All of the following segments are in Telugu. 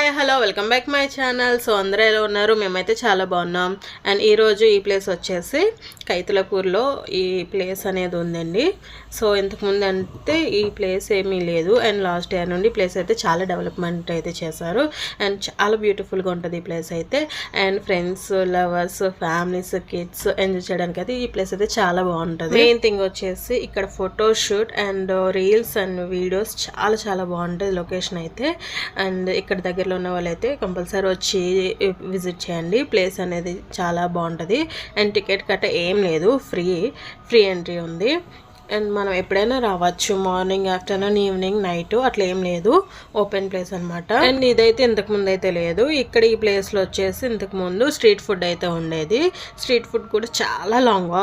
Hi hello welcome back my channel. So అందరూ ఎలా ఉన్నారు? మేమైతే చాలా బాగున్నాం. అండ్ ఈరోజు ఈ ప్లేస్ వచ్చేసి కైతలపూర్లో ఈ ప్లేస్ అనేది ఉందండి. సో ఇంతకుముందు అంటే ఈ ప్లేస్ ఏమీ లేదు. అండ్ లాస్ట్ ఇయర్ నుండి ప్లేస్ అయితే చాలా డెవలప్మెంట్ అయితే చేశారు. అండ్ చాలా బ్యూటిఫుల్గా ఉంటుంది ఈ ప్లేస్ అయితే. And friends, lovers, families, kids enjoy చేయడానికి అయితే ఈ ప్లేస్ అయితే చాలా బాగుంటుంది. మెయిన్ థింగ్ వచ్చేసి ఇక్కడ photo shoot and reels and videos చాలా చాలా బాగుంటుంది లొకేషన్ అయితే. అండ్ ఇక్కడ దగ్గరలో ఉన్న వాళ్ళైతే కంపల్సరీ వచ్చి విజిట్ చేయండి. ప్లేస్ అనేది చాలా బాగుంటుంది. అండ్ టికెట్ కట్ట ఏం లేదు, ఫ్రీ ఎంట్రీ ఉంది. అండ్ మనం ఎప్పుడైనా రావచ్చు, మార్నింగ్, ఆఫ్టర్నూన్, ఈవినింగ్, నైట్ అట్లా ఏం లేదు, ఓపెన్ ప్లేస్ అనమాట. అండ్ ఇదైతే ఇంతకుముందు అయితే లేదు. ఇక్కడ ఈ ప్లేస్లో వచ్చేసి ఇంతకుముందు స్ట్రీట్ ఫుడ్ అయితే ఉండేది. స్ట్రీట్ ఫుడ్ కూడా చాలా లాంగ్గా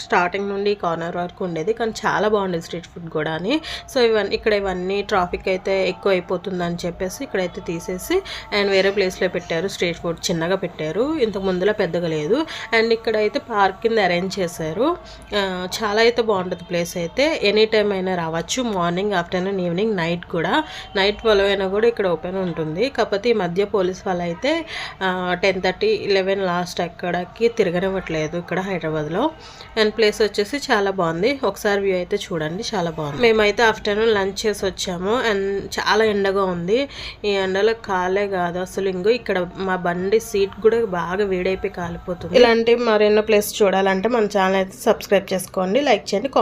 స్టార్టింగ్ నుండి కార్నర్ వరకు ఉండేది, కానీ చాలా బాగుండేది స్ట్రీట్ ఫుడ్ కూడా అని. సో ఇవన్నీ ట్రాఫిక్ అయితే ఎక్కువ అయిపోతుందని చెప్పేసి ఇక్కడైతే తీసేసి అండ్ వేరే ప్లేస్లో పెట్టారు. స్ట్రీట్ ఫుడ్ చిన్నగా పెట్టారు, ఇంతకు ముందులా పెద్దగా లేదు. అండ్ ఇక్కడైతే పార్క్ కింద అరేంజ్ చేశారు. చాలా అయితే బాగుంటుంది ప్లేస్ అయితే. ఎనీ టైం అయినా రావచ్చు, మార్నింగ్, ఆఫ్టర్నూన్, ఈవినింగ్, నైట్ కూడా. నైట్ 12 అయినా కూడా ఇక్కడ ఓపెన్ ఉంటుంది. కాకపోతే ఈ మధ్య పోలీస్ వాళ్ళు అయితే 10:30, 11 లాస్ట్ ఎక్కడికి తిరగనివ్వట్లేదు ఇక్కడ హైదరాబాద్లో. అండ్ ప్లేస్ వచ్చేసి చాలా బాగుంది. ఒకసారి వ్యూ అయితే చూడండి, చాలా బాగుంది. మేమైతే ఆఫ్టర్నూన్ లంచ్ చేసి వచ్చాము. అండ్ చాలా ఎండగా ఉంది. ఈ ఎండలో కాలే కాదు అసలు. ఇక్కడ మా బండి సీట్ కూడా బాగా వేడైపోయి కాలిపోతుంది. ఇలాంటి మరెన్నో ప్లేస్ చూడాలంటే మన ఛానల్ అయితే సబ్స్క్రైబ్ చేసుకోండి, లైక్ చేయండి.